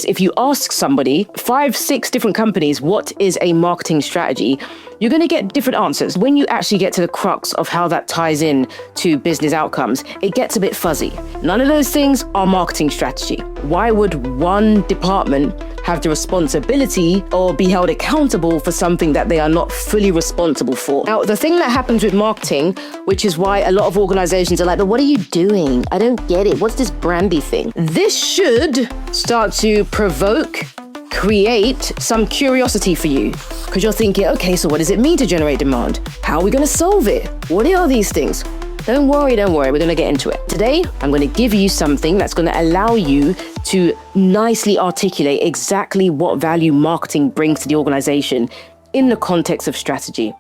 If you ask somebody, 5, 6 different companies, what is a marketing strategy, you're going to get different answers. When you actually get to the crux of how that ties in to business outcomes, it gets a bit fuzzy. None of those things are marketing strategy. Why would one department have the responsibility or be held accountable for something that they are not fully responsible for? Now, the thing that happens with marketing, which is why a lot of organizations are like, but what are you doing? I don't get it. What's this brandy thing? This should start to provoke, create some curiosity for you, because you're thinking, okay, so what does it mean to generate demand? How are we going to solve it? What are these things? Don't worry, we're going to get into it. Today, I'm going to give you something that's going to allow you to nicely articulate exactly what value marketing brings to the organization in the context of strategy.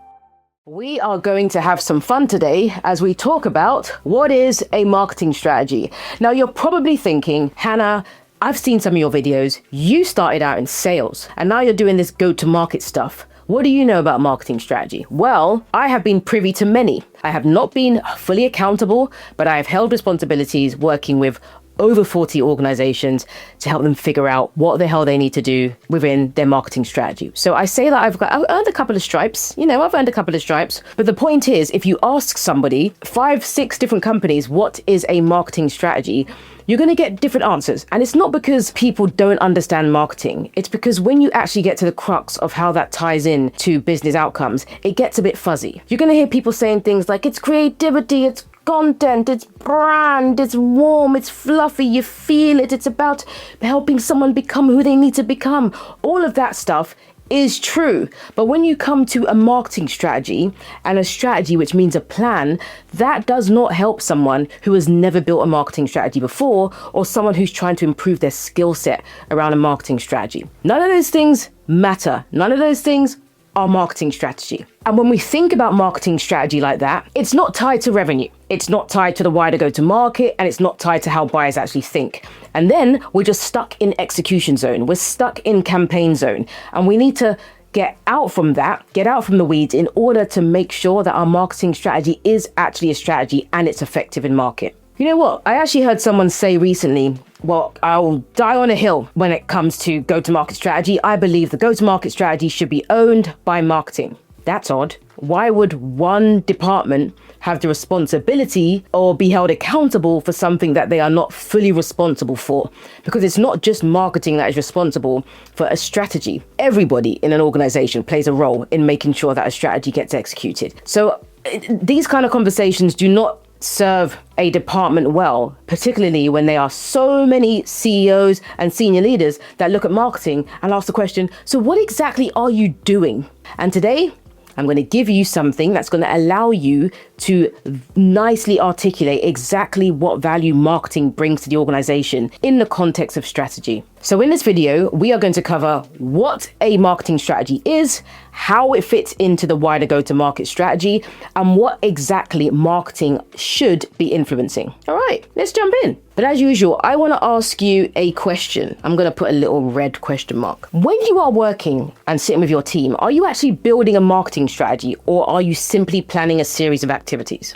We are going to have some fun today as we talk about what is a marketing strategy. Now, you're probably thinking, Hannah, I've seen some of your videos. You started out in sales and now you're doing this go-to-market stuff. What do you know about marketing strategy? Well, I have been privy to many. I have not been fully accountable, but I have held responsibilities working with over 40 organizations to help them figure out what the hell they need to do within their marketing strategy. So I say that I've earned a couple of stripes. I've earned a couple of stripes. But the point is, if you ask somebody, 5, 6 different companies, what is a marketing strategy, you're going to get different answers. And it's not because people don't understand marketing. It's because when you actually get to the crux of how that ties in to business outcomes, it gets a bit fuzzy. You're going to hear people saying things like, it's creativity, it's content, it's brand, it's warm, it's fluffy, you feel it, it's about helping someone become who they need to become. All of that stuff is true. But when you come to a marketing strategy, and a strategy which means a plan, that does not help someone who has never built a marketing strategy before, or someone who's trying to improve their skill set around a marketing strategy. None of those things matter. None of those things are marketing strategy. And when we think about marketing strategy like that, it's not tied to revenue. It's not tied to the wider go-to-market, and it's not tied to how buyers actually think. And then we're just stuck in execution zone. We're stuck in campaign zone. And we need to get out from that, get out from the weeds in order to make sure that our marketing strategy is actually a strategy and it's effective in market. You know what? I actually heard someone say recently, well, I'll die on a hill when it comes to go-to-market strategy. I believe the go-to-market strategy should be owned by marketing. That's odd. Why would one department have the responsibility or be held accountable for something that they are not fully responsible for? Because it's not just marketing that is responsible for a strategy. Everybody in an organization plays a role in making sure that a strategy gets executed. So these kind of conversations do not serve a department well, particularly when there are so many CEOs and senior leaders that look at marketing and ask the question, so what exactly are you doing? And today, I'm going to give you something that's going to allow you to nicely articulate exactly what value marketing brings to the organization in the context of strategy. So in this video, we are going to cover what a marketing strategy is, how it fits into the wider go-to-market strategy, and what exactly marketing should be influencing. All right, let's jump in. But as usual, I want to ask you a question. I'm going to put a little red question mark. When you are working and sitting with your team, are you actually building a marketing strategy, or are you simply planning a series of activities?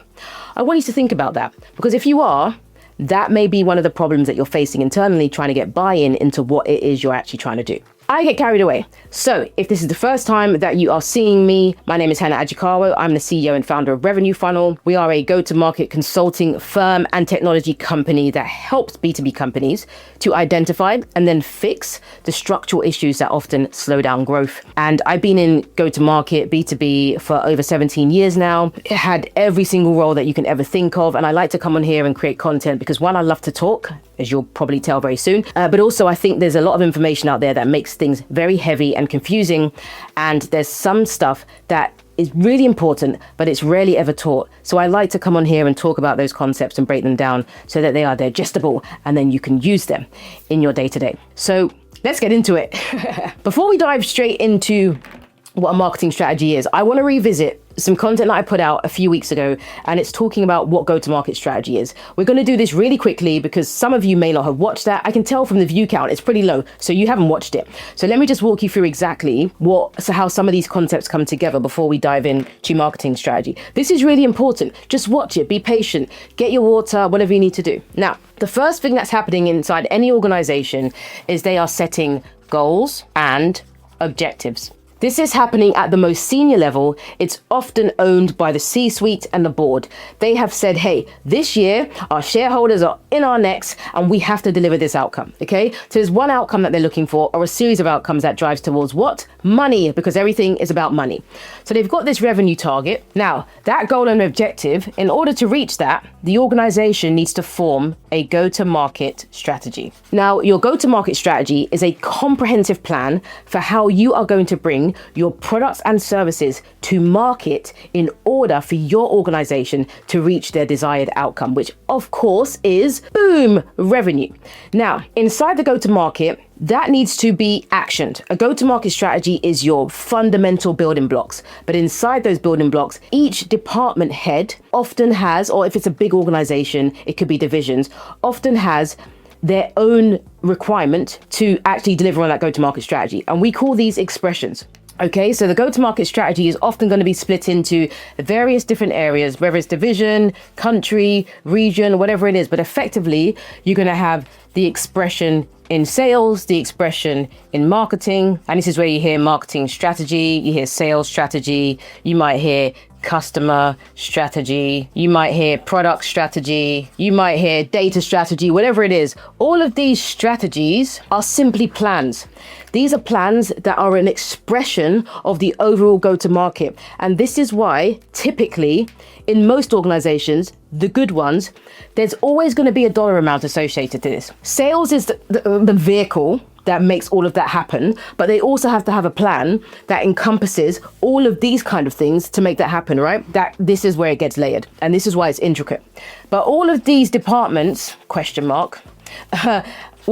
I want you to think about that, because if you are, that may be one of the problems that you're facing internally, trying to get buy-in into what it is you're actually trying to do. I get carried away. So if this is the first time that you are seeing me, my name is Hannah Ajikawo. I'm the CEO and founder of Revenue Funnel. We are a go-to-market consulting firm and technology company that helps B2B companies to identify and then fix the structural issues that often slow down growth. And I've been in go-to-market B2B for over 17 years now. I had every single role that you can ever think of. And I like to come on here and create content because, one, I love to talk, as you'll probably tell very soon. But also I think there's a lot of information out there that makes things very heavy and confusing. And there's some stuff that is really important, but it's rarely ever taught. So I like to come on here and talk about those concepts and break them down so that they are digestible and then you can use them in your day-to-day. So let's get into it. Before we dive straight into what a marketing strategy is, I want to revisit some content that I put out a few weeks ago, and it's talking about what go-to-market strategy is. We're going to do this really quickly because some of you may not have watched that. I can tell from the view count, it's pretty low, so you haven't watched it. So let me just walk you through exactly how some of these concepts come together before we dive into marketing strategy. This is really important. Just watch it, be patient, get your water, whatever you need to do. Now, the first thing that's happening inside any organization is they are setting goals and objectives. This is happening at the most senior level. It's often owned by the C-suite and the board. They have said, hey, this year our shareholders are in our necks and we have to deliver this outcome, okay? So there's one outcome that they're looking for, or a series of outcomes that drives towards what? Money, because everything is about money. So they've got this revenue target. Now, that goal and objective, in order to reach that, the organization needs to form a go-to-market strategy. Now, your go-to-market strategy is a comprehensive plan for how you are going to bring your products and services to market in order for your organization to reach their desired outcome, which of course is, boom, revenue. Now, inside the go-to-market, that needs to be actioned. A go-to-market strategy is your fundamental building blocks. But inside those building blocks, each department head often has, or if it's a big organization, it could be divisions, often has their own requirement to actually deliver on that go-to-market strategy. And we call these expressions. Okay, so the go-to-market strategy is often going to be split into various different areas, whether it's division, country, region, whatever it is. But effectively, you're going to have the expression in sales, the expression in marketing. And this is where you hear marketing strategy, you hear sales strategy, you might hear customer strategy, you might hear product strategy, you might hear data strategy, whatever it is. All of these strategies are simply plans. These are plans that are an expression of the overall go-to-market. And this is why typically in most organizations, the good ones, there's always going to be a dollar amount associated to this. Sales is the vehicle that makes all of that happen, but they also have to have a plan that encompasses all of these kind of things to make that happen, right? This is where it gets layered, and this is why it's intricate. But all of these departments, will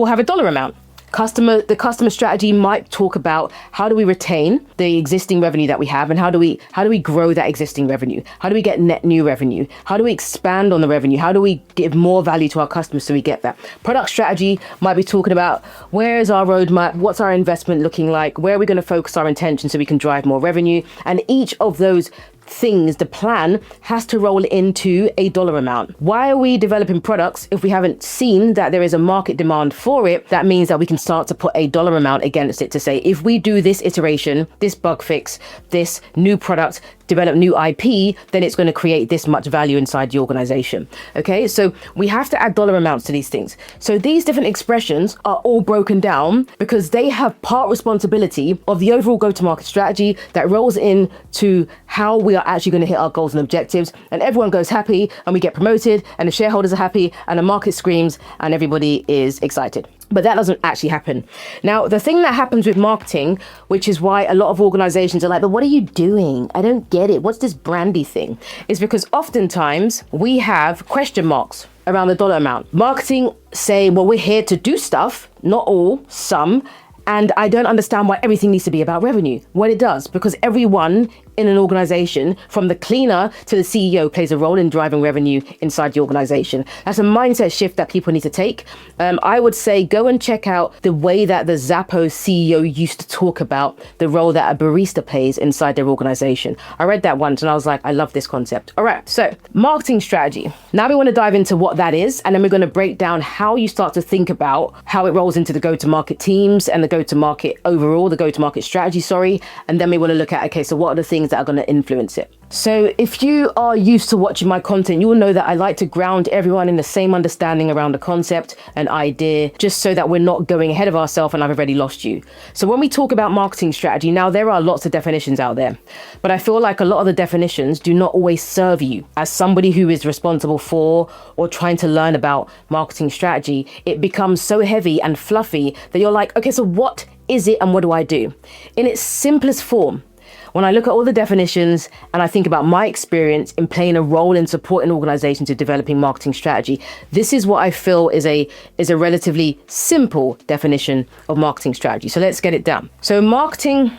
have a dollar amount. The customer strategy might talk about how do we retain the existing revenue that we have, and how do we grow that existing revenue? How do we get net new revenue? How do we expand on the revenue? How do we give more value to our customers so we get that? Product strategy might be talking about where is our roadmap? What's our investment looking like? Where are we going to focus our intention so we can drive more revenue? And each of those things, the plan has to roll into a dollar amount. Why are we developing products if we haven't seen that there is a market demand for it? That means that we can start to put a dollar amount against it to say, if we do this iteration, this bug fix, this new product, develop new IP, then it's going to create this much value inside the organization. Okay, so we have to add dollar amounts to these things. So these different expressions are all broken down because they have part responsibility of the overall go-to-market strategy that rolls into how we are actually going to hit our goals and objectives, and everyone goes happy and we get promoted and the shareholders are happy and the market screams and everybody is excited. But that doesn't actually happen. Now, the thing that happens with marketing, which is why a lot of organizations are like, but what are you doing? I don't get it. What's this brandy thing? Is because oftentimes we have question marks around the dollar amount. Marketing say, well, we're here to do stuff, not all, some, and I don't understand why everything needs to be about revenue. Well, it does, because everyone in an organization, from the cleaner to the CEO, plays a role in driving revenue inside the organization. That's a mindset shift that people need to take. I would say go and check out the way that the Zappos CEO used to talk about the role that a barista plays inside their organization. I read that once and I was like, I love this concept. All right, so marketing strategy. Now we want to dive into what that is, and then we're going to break down how you start to think about how it rolls into the go-to-market teams and the go-to-market overall, the go-to-market strategy, and then we want to look at, okay, so what are the things that are going to influence it? So if you are used to watching my content, you will know that I like to ground everyone in the same understanding around the concept and idea, just so that we're not going ahead of ourselves and I've already lost you. So when we talk about marketing strategy, now there are lots of definitions out there, but I feel like a lot of the definitions do not always serve you. As somebody who is responsible for or trying to learn about marketing strategy, it becomes so heavy and fluffy that you're like, okay, so what is it and what do I do? In its simplest form, when I look at all the definitions and I think about my experience in playing a role in supporting organizations in developing marketing strategy, this is what I feel is a relatively simple definition of marketing strategy. So let's get it down. So marketing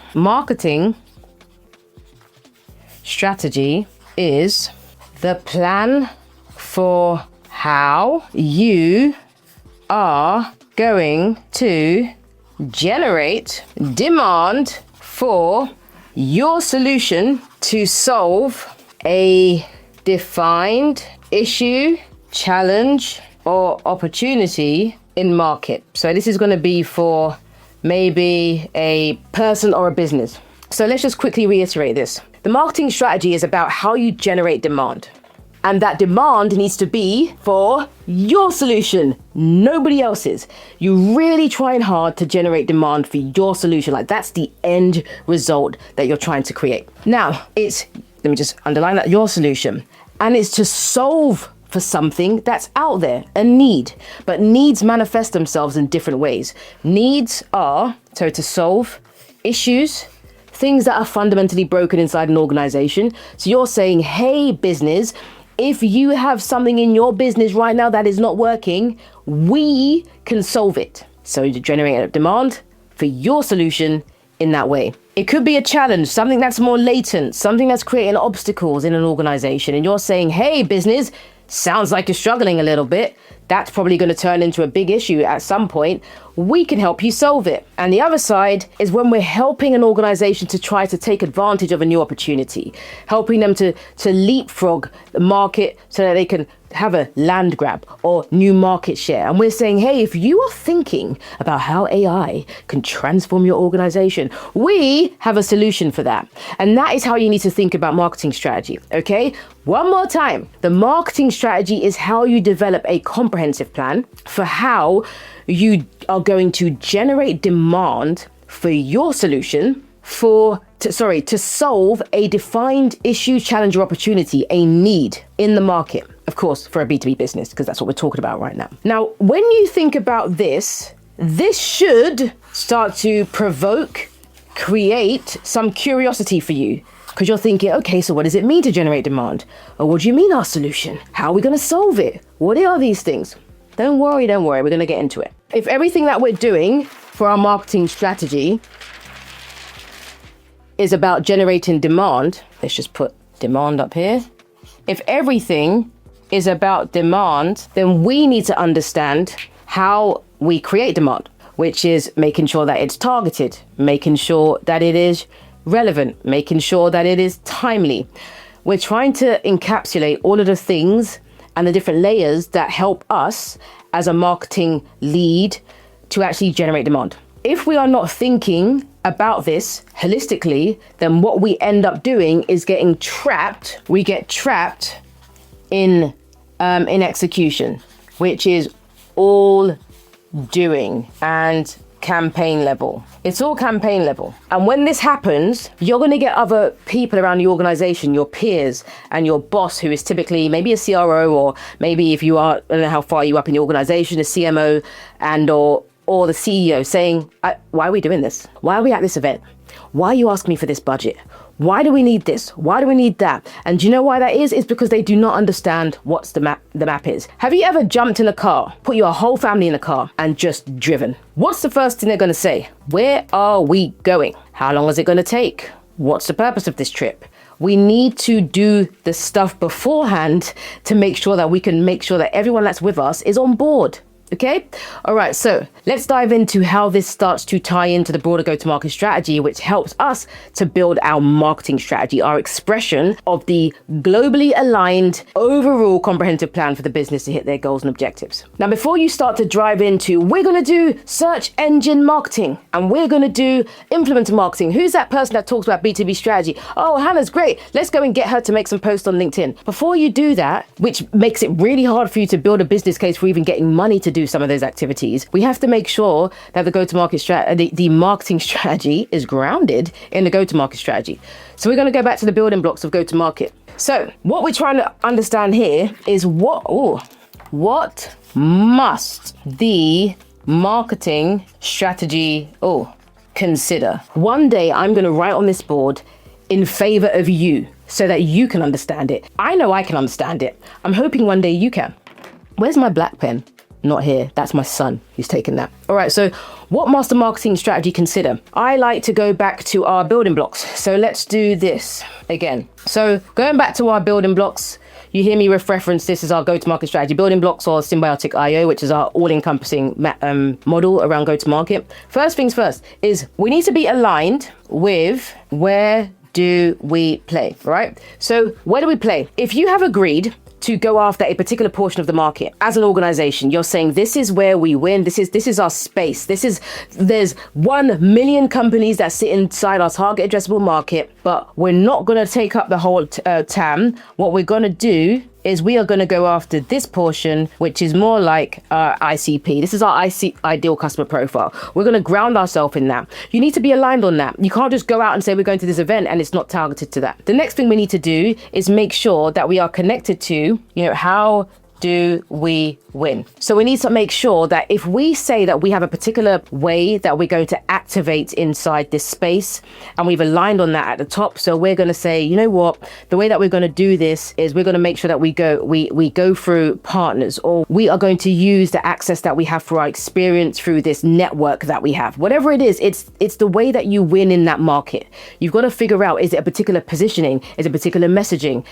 strategy is the plan for how you are going to generate demand for your solution to solve a defined issue, challenge, or opportunity in market. So this is going to be for maybe a person or a business. So let's just quickly reiterate this. The marketing strategy is about how you generate demand. And that demand needs to be for your solution, nobody else's. You're really trying hard to generate demand for your solution. Like that's the end result that you're trying to create. Now, let me just underline that, your solution. And it's to solve for something that's out there, a need. But needs manifest themselves in different ways. Needs are, so to solve issues, things that are fundamentally broken inside an organization. So you're saying, hey, business, if you have something in your business right now that is not working, we can solve it. So you generate a demand for your solution in that way. It could be a challenge, something that's more latent, something that's creating obstacles in an organization. And you're saying, hey, business, sounds like you're struggling a little bit. That's probably going to turn into a big issue at some point. We can help you solve it. And the other side is when we're helping an organization to try to take advantage of a new opportunity, helping them to leapfrog the market so that they can have a land grab or new market share. And we're saying, hey, if you are thinking about how AI can transform your organization, we have a solution for that. And that is how you need to think about marketing strategy. Okay, one more time. The marketing strategy is how you develop a comprehensive plan for how you are going to generate demand for your solution to solve a defined issue, challenge, or opportunity, a need in the market. Of course, for a B2B business, because that's what we're talking about right now. Now, when you think about this should start to create some curiosity for you. Because you're thinking, okay, so what does it mean to generate demand? Or what do you mean our solution? How are we going to solve it? What are these things? Don't worry, we're going to get into it. If everything that we're doing for our marketing strategy is about generating demand, let's just put demand up here. If everything is about demand, then we need to understand how we create demand, which is making sure that it's targeted, making sure that it is relevant, making sure that it is timely. We're trying to encapsulate all of the things and the different layers that help us as a marketing lead to actually generate demand. If we are not thinking about this holistically, then what we end up doing is getting trapped. We get trapped in execution, which is all doing and campaign level. It's all campaign level. And when this happens, you're going to get other people around the organization, your peers and your boss, who is typically maybe a CRO, or maybe if you are, I don't know how far you up in the organization, a CMO and or the CEO saying, why are we doing this? Why are we at this event? Why are you asking me for this budget? Why do we need this? Why do we need that? And do you know why that is? It's because they do not understand what's the map is. Have you ever jumped in a car, put your whole family in a car and just driven? What's the first thing they're going to say? Where are we going? How long is it going to take? What's the purpose of this trip? We need to do the stuff beforehand to make sure that we can make sure that everyone that's with us is on board. Okay. All right. So let's dive into how this starts to tie into the broader go-to-market strategy, which helps us to build our marketing strategy, our expression of the globally aligned overall comprehensive plan for the business to hit their goals and objectives. Now, before you start to drive into, we're going to do search engine marketing and we're going to do influencer marketing. Who's that person that talks about B2B strategy? Oh, Hannah's great. Let's go and get her to make some posts on LinkedIn. Before you do that, which makes it really hard for you to build a business case for even getting money to do some of those activities, we have to make sure that the go-to-market strategy, the marketing strategy is grounded in the go-to-market strategy. So we're going to go back to the building blocks of go-to-market. So what we're trying to understand here is what must the marketing strategy consider? One day I'm going to write on this board in favor of you so that you can understand it. I know I can understand it. I'm hoping one day you can. Where's my black pen? Not here. That's my son who's taken that. All right. So what master marketing strategy consider? I like to go back to our building blocks. So let's do this again. So going back to our building blocks, you hear me reference this as our go-to-market strategy building blocks, or symbiotic IO, which is our all-encompassing model around go-to-market. First things first is we need to be aligned with where do we play, right? So where do we play? If you have agreed to go after a particular portion of the market as an organization, you're saying this is where we win. This is our space. There's 1 million companies that sit inside our target addressable market, but we're not going to take up the whole TAM. What we're going to do is we are going to go after this portion, which is more like ICP. This is our ideal customer profile. We're going to ground ourselves in that. You need to be aligned on that. You can't just go out and say we're going to this event and it's not targeted to that. The next thing we need to do is make sure that we are connected to, how do we win? So we need to make sure that if we say that we have a particular way that we're going to activate inside this space, and we've aligned on that at the top, so we're going to say, you know what, the way that we're going to do this is we're going to make sure that we go through partners, or we are going to use the access that we have for our experience through this network that we have. Whatever it is, it's the way that you win in that market. You've got to figure out, is it a particular positioning? Is it a particular messaging?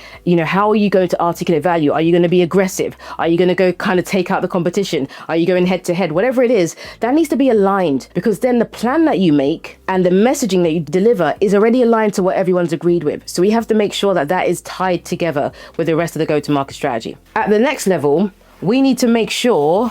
How are you going to articulate value? Are you going to be aggressive? Are you going to go kind of take out the competition? Are you going head to head? Whatever it is, that needs to be aligned, because then the plan that you make and the messaging that you deliver is already aligned to what everyone's agreed with. So we have to make sure that that is tied together with the rest of the go-to-market strategy. At the next level, we need to make sure,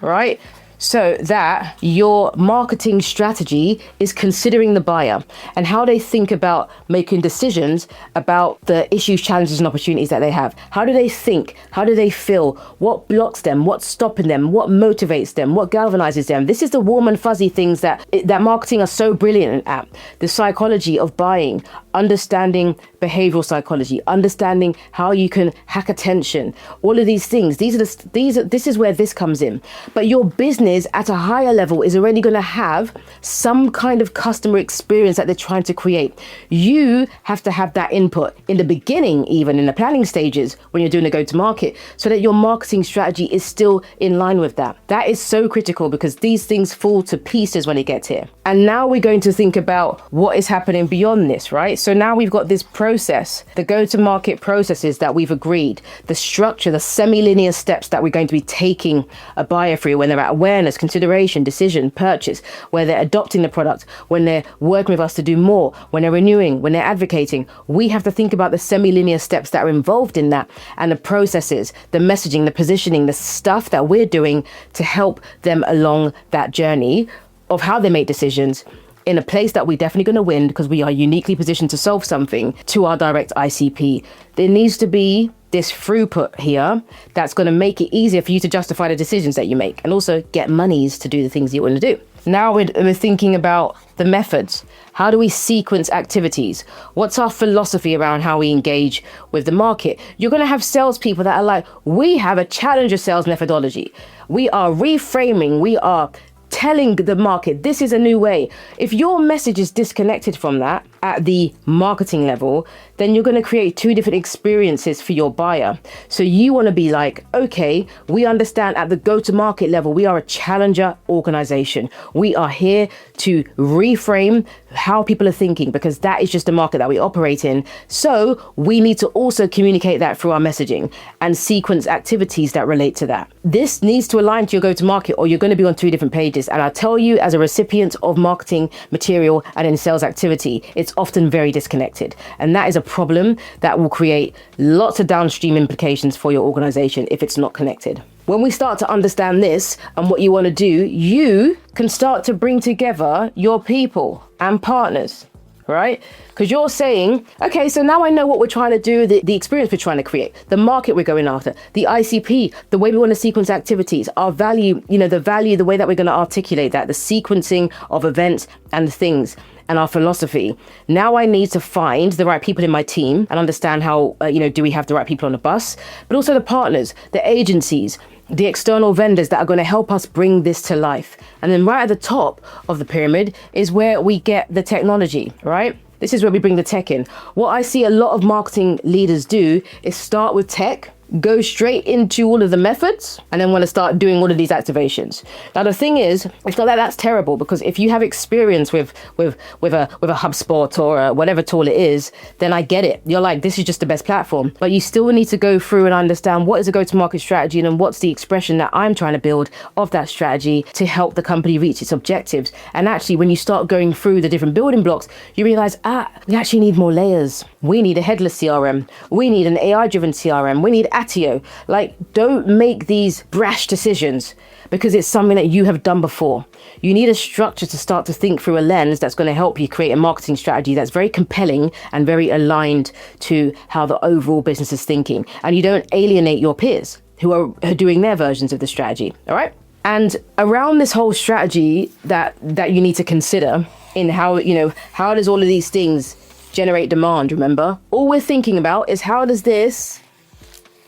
right, so that your marketing strategy is considering the buyer and how they think about making decisions about the issues, challenges, and opportunities that they have. How do they think? How do they feel? What blocks them? What's stopping them? What motivates them? What galvanizes them? This is the warm and fuzzy things that marketing are so brilliant at. The psychology of buying, understanding behavioral psychology, understanding how you can hack attention, all of these things. This is where this comes in. But your business at a higher level is already going to have some kind of customer experience that they're trying to create. You have to have that input in the beginning, even in the planning stages when you're doing a go-to-market, so that your marketing strategy is still in line with that. That is so critical, because these things fall to pieces when it gets here. And now we're going to think about what is happening beyond this, right? So now we've got this process, the go-to-market processes that we've agreed, the structure, the semi-linear steps that we're going to be taking a buyer through when they're at awareness, consideration, decision, purchase, where they're adopting the product, when they're working with us to do more, when they're renewing, when they're advocating. We have to think about the semi-linear steps that are involved in that, and the processes, the messaging, the positioning, the stuff that we're doing to help them along that journey of how they make decisions in a place that we're definitely going to win, because we are uniquely positioned to solve something to our direct ICP. There needs to be this throughput here that's going to make it easier for you to justify the decisions that you make, and also get monies to do the things you want to do. Now we're thinking about the methods. How do we sequence activities? What's our philosophy around how we engage with the market? You're going to have salespeople that are like, we have a challenger sales methodology. We are reframing. We are telling the market this is a new way. If your message is disconnected from that at the marketing level, then you're going to create two different experiences for your buyer. So you want to be like, okay, we understand at the go-to-market level, we are a challenger organization. We are here to reframe how people are thinking, because that is just the market that we operate in. So we need to also communicate that through our messaging and sequence activities that relate to that. This needs to align to your go-to-market, or you're going to be on two different pages. And I'll tell you, as a recipient of marketing material and in sales activity, it's often very disconnected. And that is a problem that will create lots of downstream implications for your organization if it's not connected. When we start to understand this and what you want to do, you can start to bring together your people and partners, right? Because you're saying, okay, so now I know what we're trying to do, the experience we're trying to create, the market we're going after, the ICP, the way we want to sequence activities, our value, the way that we're going to articulate that, the sequencing of events and things, and our philosophy. Now I need to find the right people in my team and understand how, do we have the right people on the bus, but also the partners, the agencies, the external vendors that are going to help us bring this to life. And then right at the top of the pyramid is where we get the technology, right? This is where we bring the tech in. What I see a lot of marketing leaders do is start with tech, go straight into all of the methods and then want to start doing all of these activations. Now, the thing is, it's not that that's terrible, because if you have experience with a HubSpot or whatever tool it is, then I get it. You're like, this is just the best platform. But you still need to go through and understand what is a go-to-market strategy, and then what's the expression that I'm trying to build of that strategy to help the company reach its objectives. And actually, when you start going through the different building blocks, you realize, we actually need more layers. We need a headless CRM. We need an AI-driven CRM. We need ATIO. Like, don't make these brash decisions because it's something that you have done before. You need a structure to start to think through a lens that's going to help you create a marketing strategy that's very compelling and very aligned to how the overall business is thinking. And you don't alienate your peers who are doing their versions of the strategy. All right. And around this whole strategy that you need to consider in how does all of these things generate demand? Remember, all we're thinking about is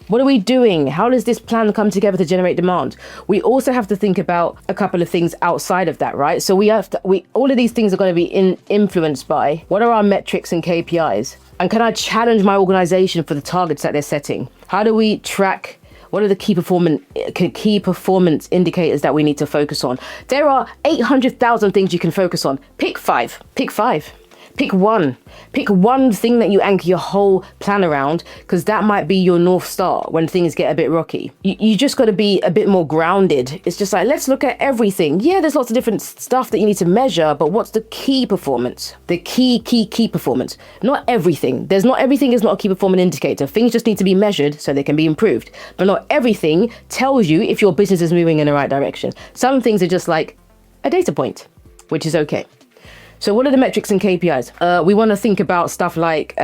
what are we doing? How does this plan come together to generate demand? We also have to think about a couple of things outside of that, right? So all of these things are going to be influenced by what are our metrics and KPIs? And can I challenge my organization for the targets that they're setting? How do we track? What are the key performance indicators that we need to focus on? There are 800,000 things you can focus on. Pick five. Pick one thing that you anchor your whole plan around, because that might be your North Star when things get a bit rocky. You just got to be a bit more grounded. It's just like, let's look at everything. Yeah, there's lots of different stuff that you need to measure, but what's the key performance? The key performance. Not everything. Everything is not a key performance indicator. Things just need to be measured so they can be improved. But not everything tells you if your business is moving in the right direction. Some things are just like a data point, which is okay. So what are the metrics and KPIs? We want to think about stuff like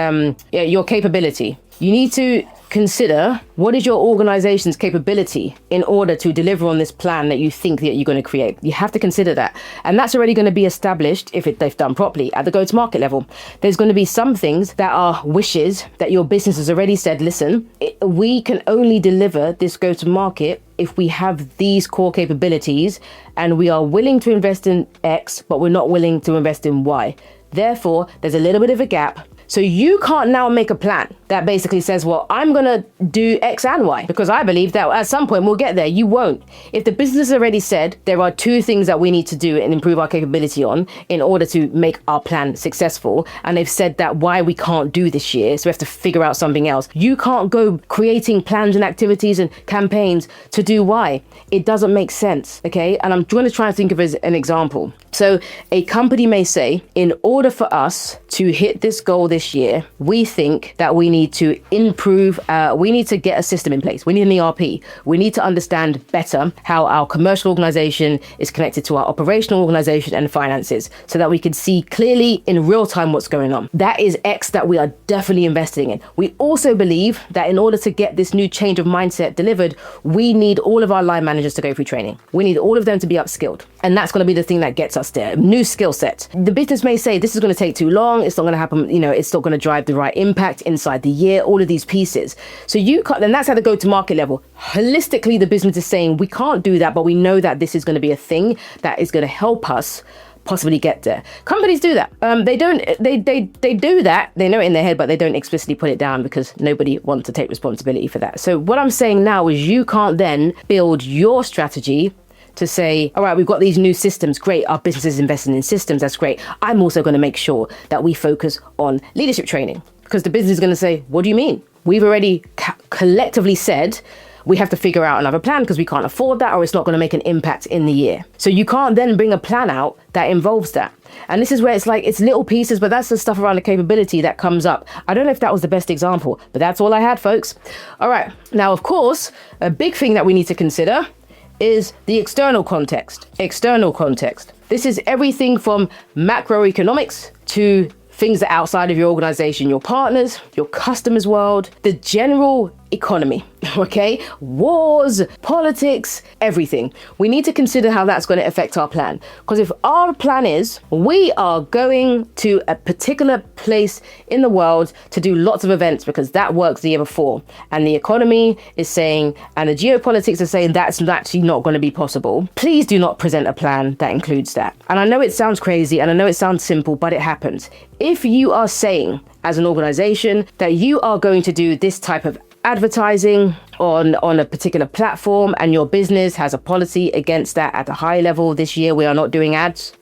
your capability. You need to consider what is your organization's capability in order to deliver on this plan that you think that you're going to create. You have to consider that. And that's already going to be established if they've done properly at the go-to-market level. There's going to be some things that are wishes that your business has already said, listen, we can only deliver this go-to-market if we have these core capabilities, and we are willing to invest in X, but we're not willing to invest in Y. Therefore, there's a little bit of a gap. So you can't now make a plan that basically says, well, I'm going to do X and Y because I believe that at some point we'll get there. You won't. If the business has already said there are two things that we need to do and improve our capability on in order to make our plan successful, and they've said that why we can't do this year, so we have to figure out something else. You can't go creating plans and activities and campaigns to do Y. It doesn't make sense, okay? And I'm going to try and think of it as an example. So a company may say, in order for us to hit this goal this year, we think that we need to improve, we need to get a system in place. We need an ERP. We need to understand better how our commercial organization is connected to our operational organization and finances so that we can see clearly in real time what's going on. That is X that we are definitely investing in. We also believe that in order to get this new change of mindset delivered, we need all of our line managers to go through training. We need all of them to be upskilled. And that's going to be the thing that gets us there. New skill set. The business may say this is going to take too long. It's not going to happen. It's not going to drive the right impact inside the year. All of these pieces. So you can't, and that's at the go-to-market level. Holistically, the business is saying we can't do that, but we know that this is going to be a thing that is going to help us possibly get there. Companies do that. They do that. They know it in their head, but they don't explicitly put it down because nobody wants to take responsibility for that. So what I'm saying now is you can't then build your strategy to say, all right, we've got these new systems. Great. Our business is investing in systems. That's great. I'm also going to make sure that we focus on leadership training, because the business is going to say, what do you mean? We've already collectively said we have to figure out another plan because we can't afford that, or it's not going to make an impact in the year. So you can't then bring a plan out that involves that. And this is where it's like, it's little pieces, but that's the stuff around the capability that comes up. I don't know if that was the best example, but that's all I had, folks. All right. Now, of course, a big thing that we need to consider is the external context. External context. This is everything from macroeconomics to things that are outside of your organization, your partners, your customers' world, the general economy, okay? Wars, politics, everything. We need to consider how that's going to affect our plan. Because if our plan is we are going to a particular place in the world to do lots of events because that works the year before, and the economy is saying, and the geopolitics are saying that's actually not going to be possible, please do not present a plan that includes that. And I know it sounds crazy and I know it sounds simple, but it happens. If you are saying as an organization that you are going to do this type of advertising on a particular platform and your business has a policy against that at a high level. This year, we are not doing ads.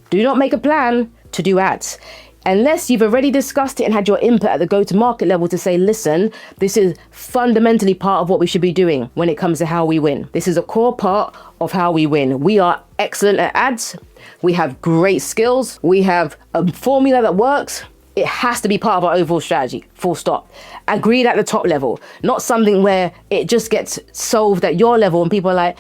Do not make a plan to do ads unless you've already discussed it and had your input at the go-to-market level to say, listen, this is fundamentally part of what we should be doing when it comes to how we win. This is a core part of how we win. We are excellent at ads. We have great skills. We have a formula that works. It has to be part of our overall strategy, full stop. Agreed at the top level, not something where it just gets solved at your level and people are like,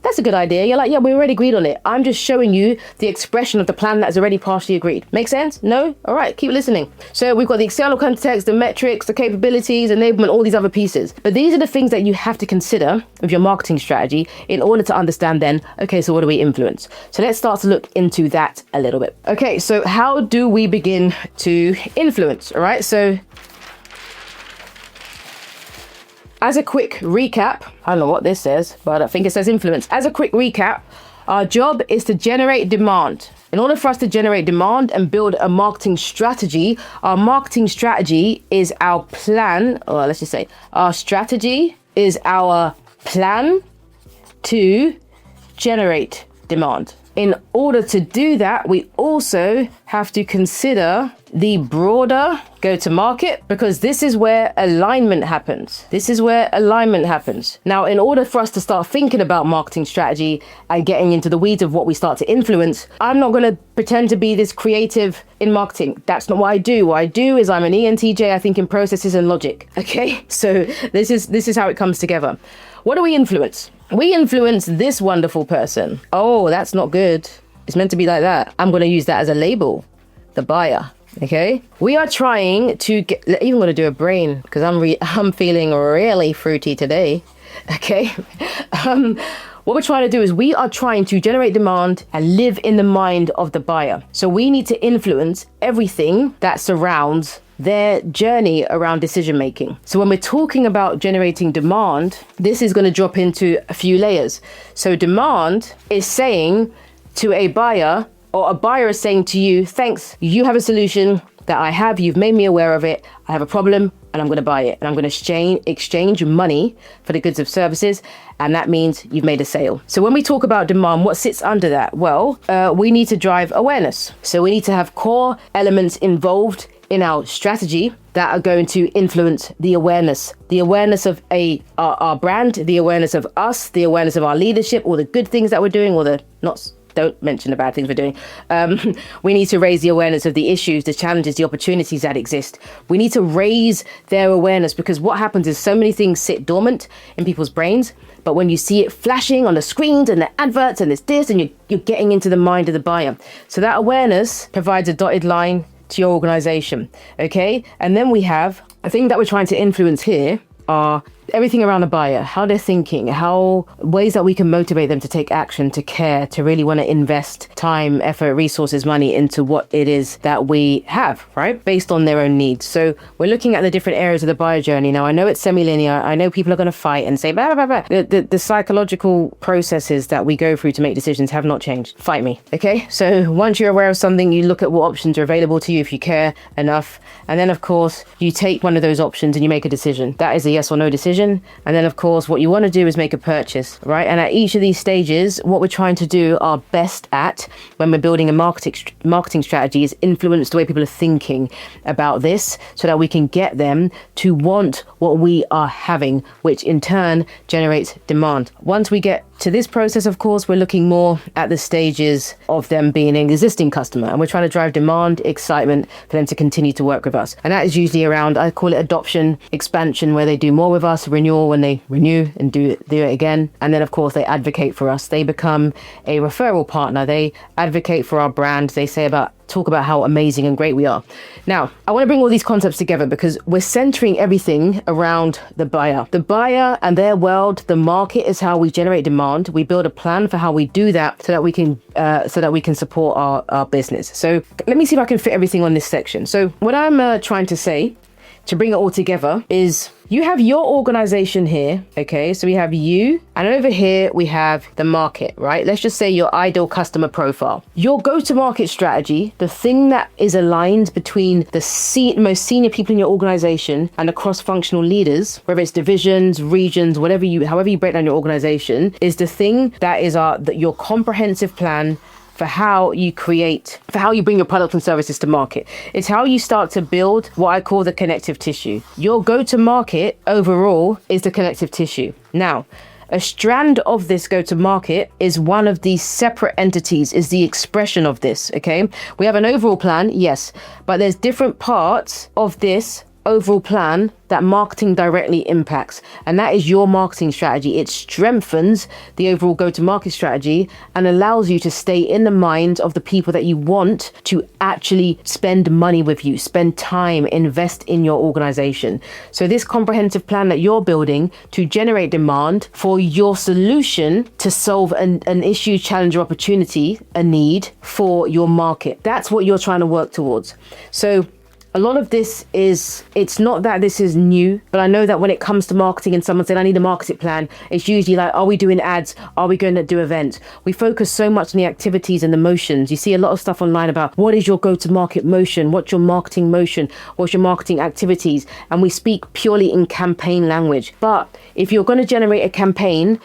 that's a good idea. You're like, yeah, we already agreed on it. I'm just showing you the expression of the plan that is already partially agreed. Make sense? No? All right, keep listening. So we've got the external context, the metrics, the capabilities, enablement, all these other pieces. But these are the things that you have to consider with your marketing strategy in order to understand then, okay, so what do we influence? So let's start to look into that a little bit. Okay, so how do we begin to influence? All right, so as a quick recap, I don't know what this says, but I think it says influence. As a quick recap, our job is to generate demand. In order for us to generate demand and build a marketing strategy, our marketing strategy is our plan, or let's just say our strategy is our plan to generate demand. In order to do that, we also have to consider the broader go-to-market, because this is where alignment happens. This is where alignment happens. Now, in order for us to start thinking about marketing strategy and getting into the weeds of what we start to influence, I'm not going to pretend to be this creative in marketing. That's not what I do. What I do is I'm an ENTJ. I think in processes and logic. Okay, so this is how it comes together. What do we influence? We influence this wonderful person. Oh, that's not good. It's meant to be like that. I'm going to use that as a label. The buyer. Okay. We are trying to get, even going to do a brain because I'm feeling really fruity today. Okay. What we're trying to do is we are trying to generate demand and live in the mind of the buyer. So we need to influence everything that surrounds their journey around decision making. So when we're talking about generating demand, this is going to drop into a few layers. So demand is saying to a buyer, or a buyer is saying to you, thanks, you have a solution that I have, you've made me aware of it, I have a problem and I'm going to buy it. And I'm going to exchange money for the goods of services. And that means you've made a sale. So when we talk about demand, what sits under that? Well, we need to drive awareness. So we need to have core elements involved in our strategy that are going to influence the awareness of our brand, the awareness of us, the awareness of our leadership, all the good things that we're doing, or the not. Don't mention the bad things we're doing. We need to raise the awareness of the issues, the challenges, the opportunities that exist. We need to raise their awareness, because what happens is so many things sit dormant in people's brains. But when you see it flashing on the screens and the adverts and this and you're getting into the mind of the buyer. So that awareness provides a dotted line to your organization. Okay. And then we have a thing that we're trying to influence here are everything around the buyer, how they're thinking, how ways that we can motivate them to take action, to care, to really want to invest time, effort, resources, money into what it is that we have, right? Based on their own needs. So we're looking at the different areas of the buyer journey. Now, I know it's semi-linear. I know people are going to fight and say, blah, blah, blah. The psychological processes that we go through to make decisions have not changed. Fight me. Okay. So once you're aware of something, you look at what options are available to you if you care enough. And then, of course, you take one of those options and you make a decision. That is a yes or no decision. And then, of course, what you want to do is make a purchase, right? And at each of these stages, what we're trying to do our best at when we're building a marketing strategy is influence the way people are thinking about this so that we can get them to want what we are having, which in turn generates demand. Once we get to this process, of course, we're looking more at the stages of them being an existing customer, and we're trying to drive demand, excitement for them to continue to work with us. And that is usually around, I call it adoption, expansion, where they do more with us, renewal when they renew and do it again. And then, of course, they advocate for us. They become a referral partner. They advocate for our brand. They talk about how amazing and great we are. Now, I want to bring all these concepts together because we're centering everything around the buyer. The buyer and their world, the market is how we generate demand. We build a plan for how we do that so that we can support our business. So let me see if I can fit everything on this section. So what I'm trying to say to bring it all together is you have your organization here, okay? So we have you, and over here we have the market, right? Let's just say your ideal customer profile. Your go-to-market strategy, the thing that is aligned between the most senior people in your organization and the cross-functional leaders, whether it's divisions, regions, however you break down your organization, is the thing that is your comprehensive plan for how you bring your products and services to market. It's how you start to build what I call the connective tissue. Your go-to-market overall is the connective tissue. Now, a strand of this go-to-market is one of these separate entities, is the expression of this, okay? We have an overall plan, yes, but there's different parts of this overall plan that marketing directly impacts, and that is your marketing strategy. It strengthens the overall go-to-market strategy and allows you to stay in the mind of the people that you want to actually spend money with you, spend time, invest in your organization. So this comprehensive plan that you're building to generate demand for your solution to solve an issue, challenge, or opportunity, a need for your market. That's what you're trying to work towards. So a lot of this it's not that this is new, but I know that when it comes to marketing and someone said, I need a marketing plan, it's usually like, are we doing ads? Are we going to do events? We focus so much on the activities and the motions. You see a lot of stuff online about what is your go-to-market motion? What's your marketing motion? What's your marketing activities? And we speak purely in campaign language. But if you're going to generate a campaign,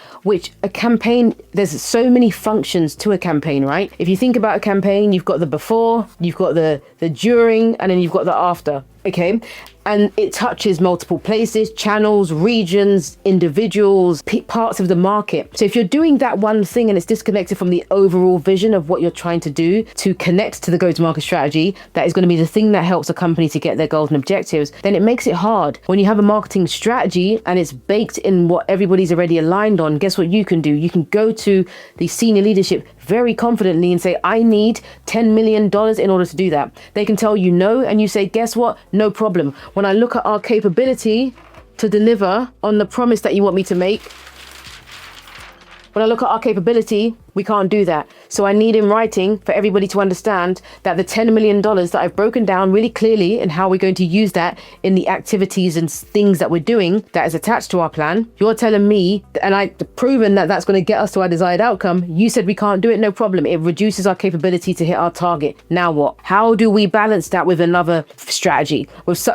there's so many functions to a campaign, right? If you think about a campaign, you've got the before, you've got the during, and then you've got the after, okay? And it touches multiple places, channels, regions, individuals, parts of the market. So if you're doing that one thing and it's disconnected from the overall vision of what you're trying to do to connect to the go-to-market strategy, that is going to be the thing that helps a company to get their goals and objectives, then it makes it hard. When you have a marketing strategy and it's baked in what everybody's already aligned on, guess what you can do? You can go to the senior leadership very confidently and say, I need $10 million in order to do that. They can tell you no, and you say, guess what? No problem. When I look at our capability to deliver on the promise that you want me to make, when I look at our capability, we can't do that. So I need in writing for everybody to understand that the $10 million that I've broken down really clearly and how we're going to use that in the activities and things that we're doing that is attached to our plan. You're telling me, and I've proven that that's going to get us to our desired outcome. You said we can't do it, no problem. It reduces our capability to hit our target. Now what? How do we balance that with another strategy? With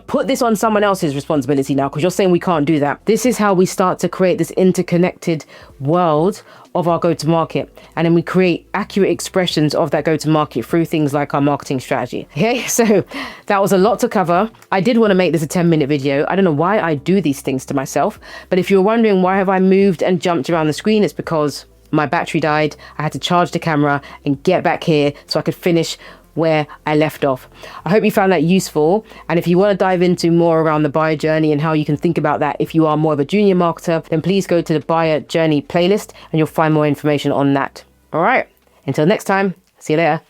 put this on someone else's responsibility now, because you're saying we can't do that. This is how we start to create this interconnected world of our go-to-market, and then we create accurate expressions of that go-to-market through things like our marketing strategy. Okay, so that was a lot to cover. I did want to make this a 10-minute video. I don't know why I do these things to myself, but if you're wondering why have I moved and jumped around the screen, it's because my battery died. I had to charge the camera and get back here so I could finish where I left off. I hope you found that useful. And if you want to dive into more around the buyer journey and how you can think about that if you are more of a junior marketer, then please go to the buyer journey playlist and you'll find more information on that. All right, until next time, see you later.